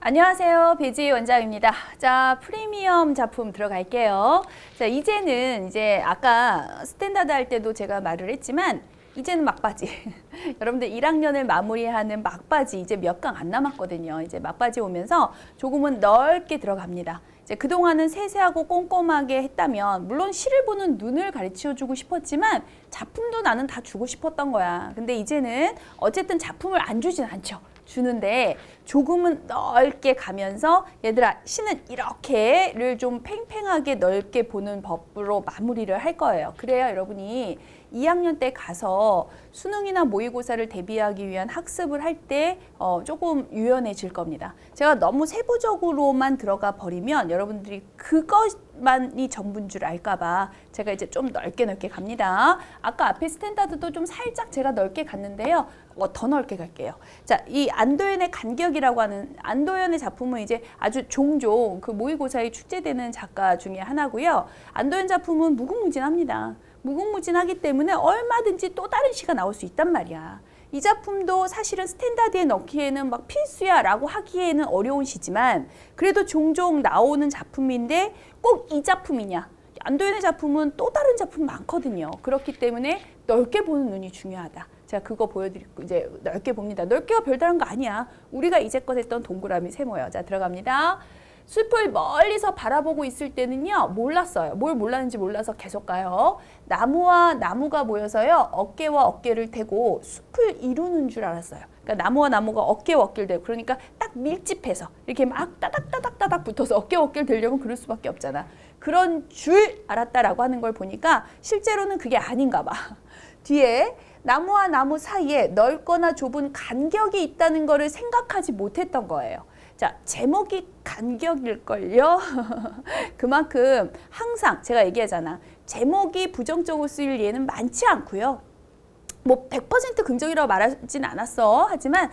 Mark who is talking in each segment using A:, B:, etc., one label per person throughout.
A: 안녕하세요. 배지 원장입니다. 자, 프리미엄 작품 들어갈게요. 자, 이제는 아까 스탠다드 할 때도 제가 말을 했지만 이제는 막바지. 여러분들 1학년을 마무리하는 막바지 이제 몇 강 안 남았거든요. 이제 막바지 오면서 조금은 넓게 들어갑니다. 이제 그동안은 세세하고 꼼꼼하게 했다면 물론 시를 보는 눈을 가르쳐 주고 싶었지만 작품도 나는 다 주고 싶었던 거야. 근데 이제는 어쨌든 작품을 안 주진 않죠. 주는데 조금은 넓게 가면서 얘들아 시는 이렇게를 좀 팽팽하게 넓게 보는 법으로 마무리를 할 거예요. 그래야 여러분이 2학년 때 가서 수능이나 모의고사를 대비하기 위한 학습을 할 때 조금 유연해질 겁니다. 제가 너무 세부적으로만 들어가 버리면 여러분들이 그것만이 전부인 줄 알까 봐 제가 이제 좀 넓게 갑니다. 아까 앞에 스탠다드도 좀 살짝 제가 넓게 갔는데요. 더 넓게 갈게요. 자, 이 안도현의 간격이라고 하는 안도현의 작품은 이제 아주 종종 그 모의고사에 출제되는 작가 중에 하나고요. 안도현 작품은 무궁무진합니다. 무궁무진하기 때문에 얼마든지 또 다른 시가 나올 수 있단 말이야. 이 작품도 사실은 스탠다드에 넣기에는 막 필수야 라고 하기에는 어려운 시지만 그래도 종종 나오는 작품인데 꼭 이 작품이냐. 안도현의 작품은 또 다른 작품 많거든요. 그렇기 때문에 넓게 보는 눈이 중요하다. 제가 그거 보여드리고 이제 넓게 봅니다. 넓게가 별다른 거 아니야. 우리가 이제껏 했던 동그라미 세모예요. 자, 들어갑니다. 숲을 멀리서 바라보고 있을 때는요, 몰랐어요. 뭘 몰랐는지 몰라서 계속 가요. 나무와 나무가 모여서요, 어깨와 어깨를 대고 숲을 이루는 줄 알았어요. 그러니까 나무와 나무가 어깨와 어깨를 대고, 그러니까 딱 밀집해서 이렇게 막 따닥따닥따닥 붙어서 어깨와 어깨를 대려면 그럴 수밖에 없잖아. 그런 줄 알았다라고 하는 걸 보니까 실제로는 그게 아닌가 봐. 뒤에 나무와 나무 사이에 넓거나 좁은 간격이 있다는 거를 생각하지 못했던 거예요. 자, 제목이 간격일걸요? 그만큼 항상 제가 얘기하잖아. 제목이 부정적으로 쓰일 예는 많지 않고요. 뭐 100% 긍정이라고 말하진 않았어. 하지만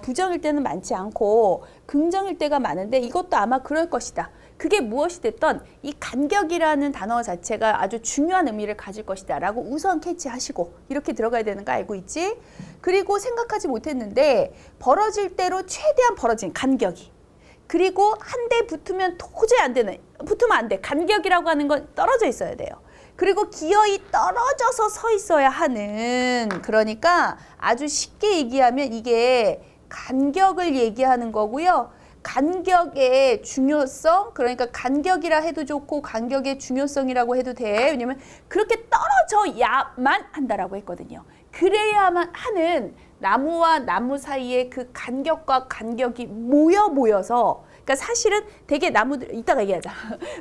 A: 부정일 때는 많지 않고 긍정일 때가 많은데 이것도 아마 그럴 것이다. 그게 무엇이 됐던 이 간격이라는 단어 자체가 아주 중요한 의미를 가질 것이다 라고 우선 캐치하시고 이렇게 들어가야 되는 거 알고 있지? 그리고 생각하지 못했는데 벌어질 대로 최대한 벌어진 간격이 그리고 한 대 붙으면 도저히 안 되는 붙으면 안 돼. 간격이라고 하는 건 떨어져 있어야 돼요. 그리고 기어이 떨어져서 서 있어야 하는 그러니까 아주 쉽게 얘기하면 이게 간격을 얘기하는 거고요. 간격의 중요성, 그러니까 간격이라 해도 좋고 간격의 중요성이라고 해도 돼. 왜냐면 그렇게 떨어져야만 한다라고 했거든요. 그래야만 하는 나무와 나무 사이에 그 간격과 간격이 모여서 그러니까 사실은 되게 나무들 이따가 얘기하자.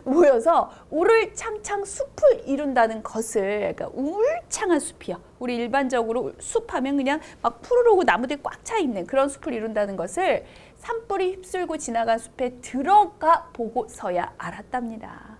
A: 모여서 우르창창 숲을 이룬다는 것을 그러니까 울창한 숲이요. 우리 일반적으로 숲하면 그냥 막 푸르르고 나무들이 꽉 차 있는 그런 숲을 이룬다는 것을 산불이 휩쓸고 지나간 숲에 들어가 보고서야 알았답니다.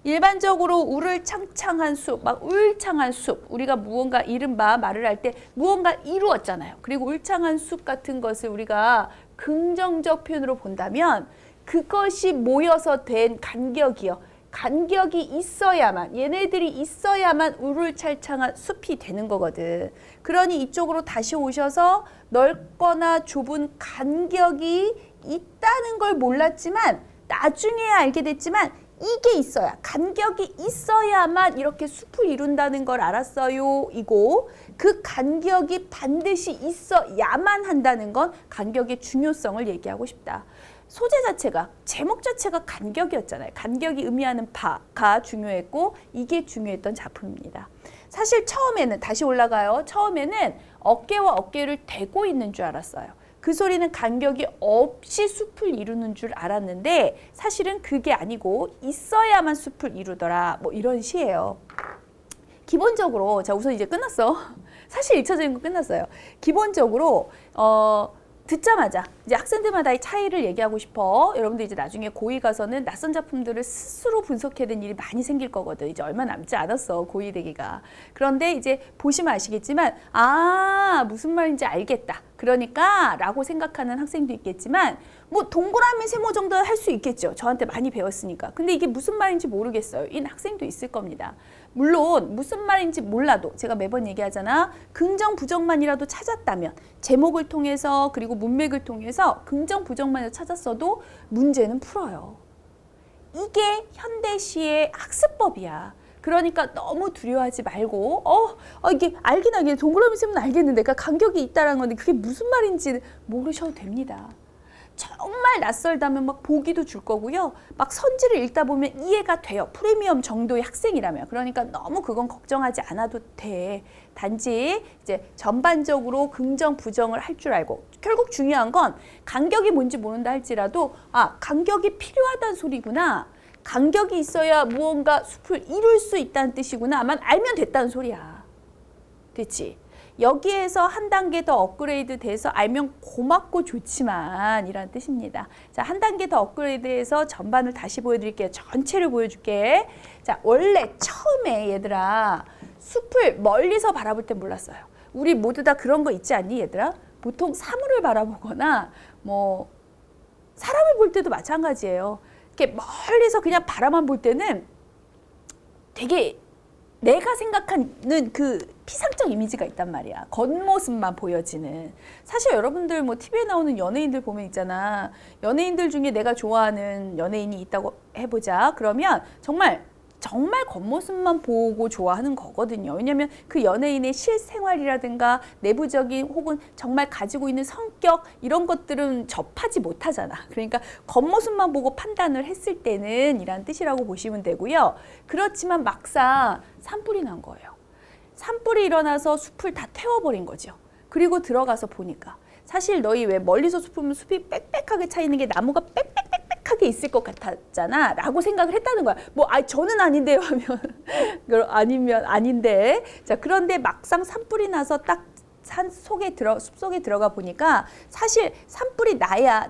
A: 일반적으로 우르창창한 숲, 막 울창한 숲, 우리가 무언가 이른바 말을 할 때 무언가 이루었잖아요. 그리고 울창한 숲 같은 것을 우리가 긍정적 표현으로 본다면 그것이 모여서 된 간격이요. 간격이 있어야만, 얘네들이 있어야만 우르찰창한 숲이 되는 거거든. 그러니 이쪽으로 다시 오셔서 넓거나 좁은 간격이 있다는 걸 몰랐지만 나중에 알게 됐지만 이게 있어야, 간격이 있어야만 이렇게 숲을 이룬다는 걸 알았어요. 이고 그 간격이 반드시 있어야만 한다는 건 간격의 중요성을 얘기하고 싶다. 소재 자체가, 제목 자체가 간격이었잖아요. 간격이 의미하는 바가 중요했고 이게 중요했던 작품입니다. 사실 처음에는, 다시 올라가요. 처음에는 어깨와 어깨를 대고 있는 줄 알았어요. 그 소리는 간격이 없이 숲을 이루는 줄 알았는데 사실은 그게 아니고 있어야만 숲을 이루더라. 뭐 이런 시예요. 기본적으로 자 우선 이제 끝났어. 사실 1차적인 거 끝났어요. 기본적으로 듣자마자 이제 학생들마다 이 차이를 얘기하고 싶어. 여러분들 이제 나중에 고2 가서는 낯선 작품들을 스스로 분석해야 되는 일이 많이 생길 거거든. 이제 얼마 남지 않았어. 고2 되기가. 그런데 이제 보시면 아시겠지만 무슨 말인지 알겠다. 그러니까 라고 생각하는 학생도 있겠지만 뭐 동그라미 세모 정도는 할 수 있겠죠. 저한테 많이 배웠으니까. 근데 이게 무슨 말인지 모르겠어요. 이 학생도 있을 겁니다. 물론 무슨 말인지 몰라도 제가 매번 얘기하잖아. 긍정 부정만이라도 찾았다면 제목을 통해서 그리고 문맥을 통해서 긍정 부정만을 찾았어도 문제는 풀어요. 이게 현대시의 학습법이야. 그러니까 너무 두려워하지 말고 이게 알긴 알겠는데 동그라미 쓰면 알겠는데 그러니까 간격이 있다라는 건데 그게 무슨 말인지 모르셔도 됩니다. 정말 낯설다면 막 보기도 줄 거고요. 막 선지를 읽다 보면 이해가 돼요. 프리미엄 정도의 학생이라면. 그러니까 너무 그건 걱정하지 않아도 돼. 단지 이제 전반적으로 긍정 부정을 할 줄 알고 결국 중요한 건 간격이 뭔지 모른다 할지라도 간격이 필요하다는 소리구나. 간격이 있어야 무언가 숲을 이룰 수 있다는 뜻이구나만 알면 됐다는 소리야. 됐지? 여기에서 한 단계 더 업그레이드 돼서 알면 고맙고 좋지만 이란 뜻입니다. 자, 한 단계 더 업그레이드해서 전반을 다시 보여드릴게요. 전체를 보여줄게. 자, 원래 처음에 얘들아 숲을 멀리서 바라볼 때 몰랐어요. 우리 모두 다 그런 거 있지 않니 얘들아? 보통 사물을 바라보거나 뭐 사람을 볼 때도 마찬가지예요. 이렇게 멀리서 그냥 바라만 볼 때는 되게 내가 생각하는 그 피상적 이미지가 있단 말이야. 겉모습만 보여지는. 사실 여러분들 뭐 TV에 나오는 연예인들 보면 있잖아. 연예인들 중에 내가 좋아하는 연예인이 있다고 해보자. 그러면 정말 겉모습만 보고 좋아하는 거거든요. 왜냐하면 그 연예인의 실생활이라든가 내부적인 혹은 정말 가지고 있는 성격 이런 것들은 접하지 못하잖아. 그러니까 겉모습만 보고 판단을 했을 때는 이란 뜻이라고 보시면 되고요. 그렇지만 막상 산불이 난 거예요. 산불이 일어나서 숲을 다 태워버린 거죠. 그리고 들어가서 보니까 사실 너희 왜 멀리서 숲 보면 숲이 빽빽하게 차 있는 게 나무가 빽빽빽빽하게 있을 것 같았잖아 라고 생각을 했다는 거야. 저는 아닌데요 하면 아니면 아닌데. 자, 그런데 막상 산불이 나서 딱 숲속에 들어가 보니까 사실 산불이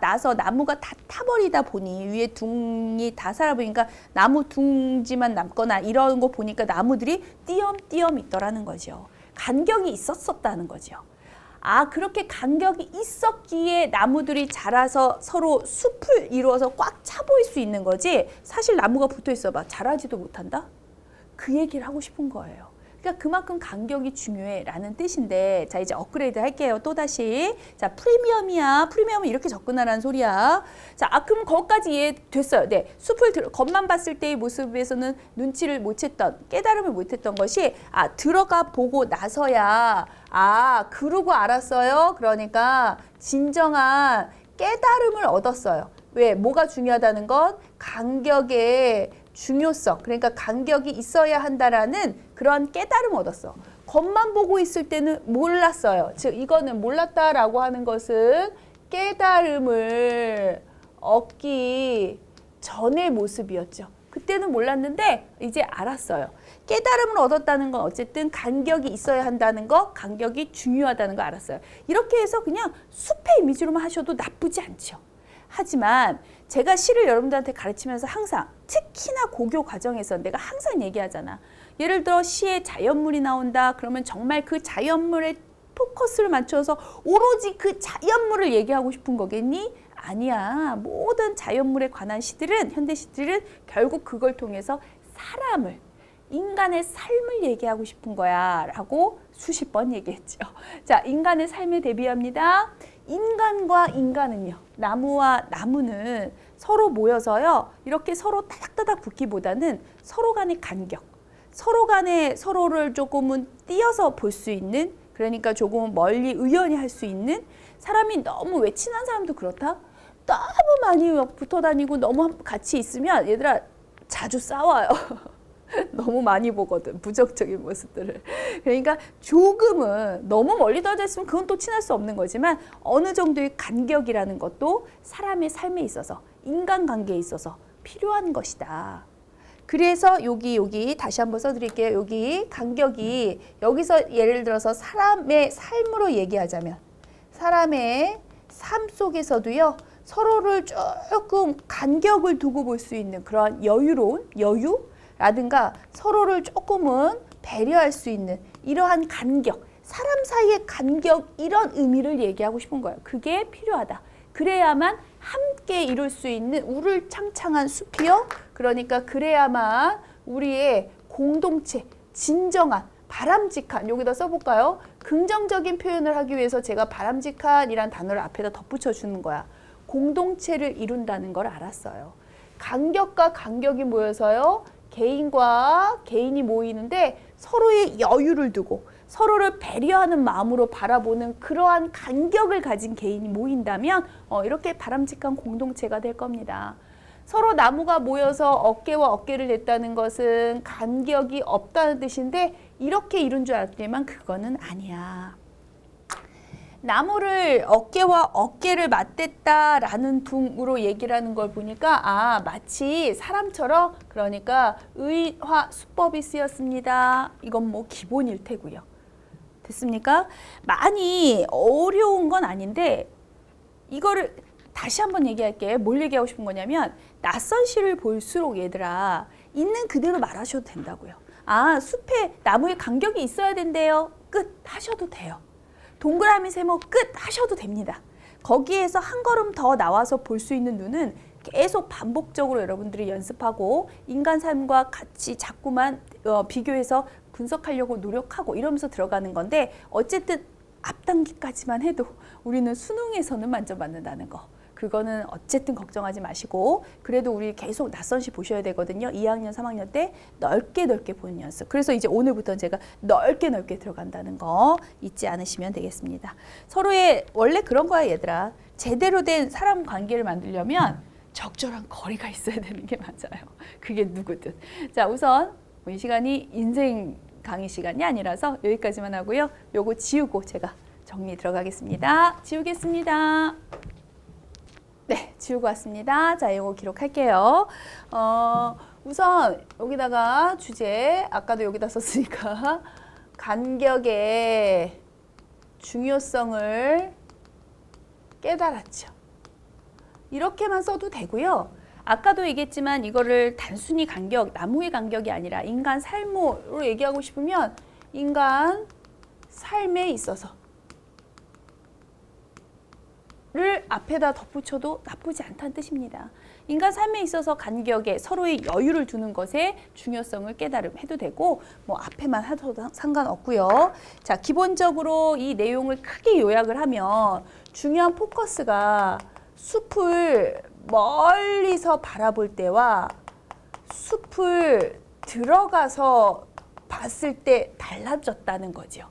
A: 나서 나무가 다 타버리다 보니 위에 둥이 다 살아보니까 나무 둥지만 남거나 이런 거 보니까 나무들이 띄엄띄엄 있더라는 거죠. 간격이 있었다는 거죠. 그렇게 간격이 있었기에 나무들이 자라서 서로 숲을 이루어서 꽉 차 보일 수 있는 거지. 사실 나무가 붙어 있어봐. 자라지도 못한다? 그 얘기를 하고 싶은 거예요. 그러니까 그만큼 간격이 중요해라는 뜻인데, 자, 이제 업그레이드 할게요. 또다시. 자, 프리미엄이야. 프리미엄은 이렇게 접근하라는 소리야. 자, 그럼 거기까지 이해됐어요. 네, 숲을 겉만 봤을 때의 모습에서는 눈치를 못 챘던, 깨달음을 못 했던 것이 들어가 보고 나서야 그러고 알았어요. 그러니까 진정한 깨달음을 얻었어요. 왜? 뭐가 중요하다는 건 간격의 중요성, 그러니까 간격이 있어야 한다라는 그런 깨달음을 얻었어. 겉만 보고 있을 때는 몰랐어요. 즉 이거는 몰랐다라고 하는 것은 깨달음을 얻기 전의 모습이었죠. 그때는 몰랐는데 이제 알았어요. 깨달음을 얻었다는 건 어쨌든 간격이 있어야 한다는 거, 간격이 중요하다는 거 알았어요. 이렇게 해서 그냥 숲의 이미지로만 하셔도 나쁘지 않죠. 하지만 제가 시를 여러분들한테 가르치면서 항상 특히나 고교 과정에서 내가 항상 얘기하잖아. 예를 들어 시에 자연물이 나온다. 그러면 정말 그 자연물에 포커스를 맞춰서 오로지 그 자연물을 얘기하고 싶은 거겠니? 아니야. 모든 자연물에 관한 시들은, 현대 시들은 결국 그걸 통해서 사람을, 인간의 삶을 얘기하고 싶은 거야 라고 수십 번 얘기했죠. 자, 인간의 삶에 대비합니다. 인간과 인간은요, 나무와 나무는 서로 모여서요, 이렇게 서로 따닥따닥 붙기보다는 서로 간의 간격, 서로 간에 서로를 조금은 띄어서 볼 수 있는, 그러니까 조금 멀리 의연히 할 수 있는, 사람이 너무 왜 친한 사람도 그렇다? 너무 많이 붙어 다니고 너무 같이 있으면 얘들아 자주 싸워요. 너무 많이 보거든, 부정적인 모습들을. 그러니까 조금은 너무 멀리 떨어져 있으면 그건 또 친할 수 없는 거지만 어느 정도의 간격이라는 것도 사람의 삶에 있어서, 인간관계에 있어서 필요한 것이다. 그래서 여기 다시 한번 써드릴게요. 여기 간격이, 여기서 예를 들어서 사람의 삶으로 얘기하자면 사람의 삶 속에서도요, 서로를 조금 간격을 두고 볼 수 있는 그런 여유로운 라든가 서로를 조금은 배려할 수 있는 이러한 간격, 사람 사이의 간격, 이런 의미를 얘기하고 싶은 거예요. 그게 필요하다. 그래야만 함께 이룰 수 있는 우르창창한 숲이요. 그러니까 그래야만 우리의 공동체, 진정한, 바람직한, 여기다 써볼까요? 긍정적인 표현을 하기 위해서 제가 바람직한이란 단어를 앞에다 덧붙여 주는 거야. 공동체를 이룬다는 걸 알았어요. 간격과 간격이 모여서요. 개인과 개인이 모이는데 서로의 여유를 두고 서로를 배려하는 마음으로 바라보는 그러한 간격을 가진 개인이 모인다면 이렇게 바람직한 공동체가 될 겁니다. 서로 나무가 모여서 어깨와 어깨를 냈다는 것은 간격이 없다는 뜻인데 이렇게 이룬 줄 알았더니만 그거는 아니야. 나무를 어깨와 어깨를 맞댔다라는 둥으로 얘기를 하는 걸 보니까 마치 사람처럼 그러니까 의화수법이 쓰였습니다. 이건 뭐 기본일 테고요. 됐습니까? 많이 어려운 건 아닌데 이거를 다시 한번 얘기할게. 뭘 얘기하고 싶은 거냐면 낯선 시를 볼수록 얘들아 있는 그대로 말하셔도 된다고요. 숲에 나무에 간격이 있어야 된대요. 끝 하셔도 돼요. 동그라미 세모 끝 하셔도 됩니다. 거기에서 한 걸음 더 나와서 볼 수 있는 눈은 계속 반복적으로 여러분들이 연습하고 인간 삶과 같이 자꾸만 비교해서 분석하려고 노력하고 이러면서 들어가는 건데 어쨌든 앞단기까지만 해도 우리는 수능에서는 만점받는다는 거. 그거는 어쨌든 걱정하지 마시고 그래도 우리 계속 낯선 시 보셔야 되거든요. 2학년, 3학년 때 넓게 보는 연습. 그래서 이제 오늘부터는 제가 넓게 들어간다는 거 잊지 않으시면 되겠습니다. 서로의 원래 그런 거야 얘들아. 제대로 된 사람 관계를 만들려면 적절한 거리가 있어야 되는 게 맞아요. 그게 누구든. 자, 우선 이 시간이 인생 강의 시간이 아니라서 여기까지만 하고요. 요거 지우고 제가 정리 들어가겠습니다. 지우겠습니다. 네, 지우고 왔습니다. 자, 이거 기록할게요. 우선 여기다가 주제, 아까도 여기다 썼으니까 간격의 중요성을 깨달았죠. 이렇게만 써도 되고요. 아까도 얘기했지만 이거를 단순히 간격, 나무의 간격이 아니라 인간 삶으로 얘기하고 싶으면 인간 삶에 있어서 를 앞에다 덧붙여도 나쁘지 않다는 뜻입니다. 인간 삶에 있어서 간격에 서로의 여유를 두는 것에 중요성을 깨달음해도 되고 뭐 앞에만 하도 상관없고요. 자, 기본적으로 이 내용을 크게 요약을 하면 중요한 포커스가 숲을 멀리서 바라볼 때와 숲을 들어가서 봤을 때 달라졌다는 거죠.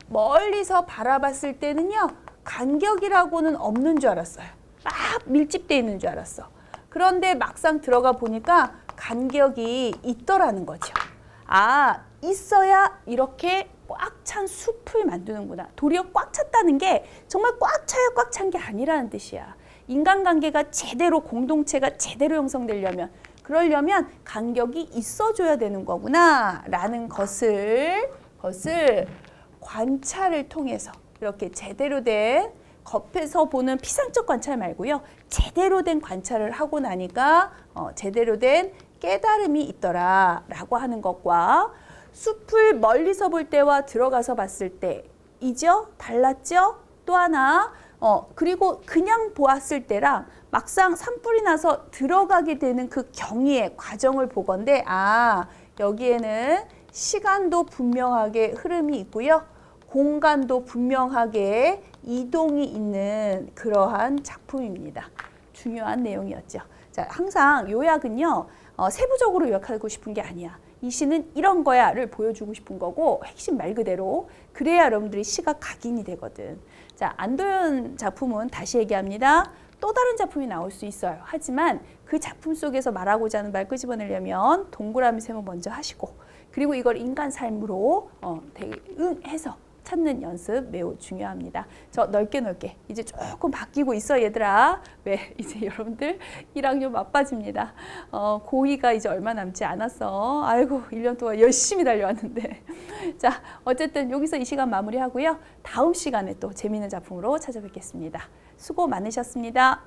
A: 멀리서 바라봤을 때는요. 간격이라고는 없는 줄 알았어요. 막 밀집되어 있는 줄 알았어. 그런데 막상 들어가 보니까 간격이 있더라는 거죠. 있어야 이렇게 꽉 찬 숲을 만드는구나. 도리어 꽉 찼다는 게 정말 꽉 차야 꽉 찬 게 아니라는 뜻이야. 인간관계가 제대로 공동체가 제대로 형성되려면 그러려면 간격이 있어줘야 되는 거구나 라는 것을 관찰을 통해서 이렇게 제대로 된 겉에서 보는 피상적 관찰 말고요. 제대로 된 관찰을 하고 나니까 제대로 된 깨달음이 있더라라고 하는 것과 숲을 멀리서 볼 때와 들어가서 봤을 때이죠. 달랐죠? 또 하나 그리고 그냥 보았을 때랑 막상 산불이 나서 들어가게 되는 그 경위의 과정을 보건대 여기에는 시간도 분명하게 흐름이 있고요. 공간도 분명하게 이동이 있는 그러한 작품입니다. 중요한 내용이었죠. 자, 항상 요약은요. 세부적으로 요약하고 싶은 게 아니야. 이 시는 이런 거야를 보여주고 싶은 거고 핵심 말 그대로 그래야 여러분들이 시가 각인이 되거든. 자, 안도현 작품은 다시 얘기합니다. 또 다른 작품이 나올 수 있어요. 하지만 그 작품 속에서 말하고자 하는 말 끄집어내려면 동그라미 세모 먼저 하시고 그리고 이걸 인간 삶으로 대응해서 찾는 연습 매우 중요합니다. 저 넓게 이제 조금 바뀌고 있어 얘들아. 왜 이제 여러분들 1학년 맞빠집니다. 고2가 이제 얼마 남지 않았어. 아이고 1년 동안 열심히 달려왔는데. 자, 어쨌든 여기서 이 시간 마무리하고요. 다음 시간에 또 재미있는 작품으로 찾아뵙겠습니다. 수고 많으셨습니다.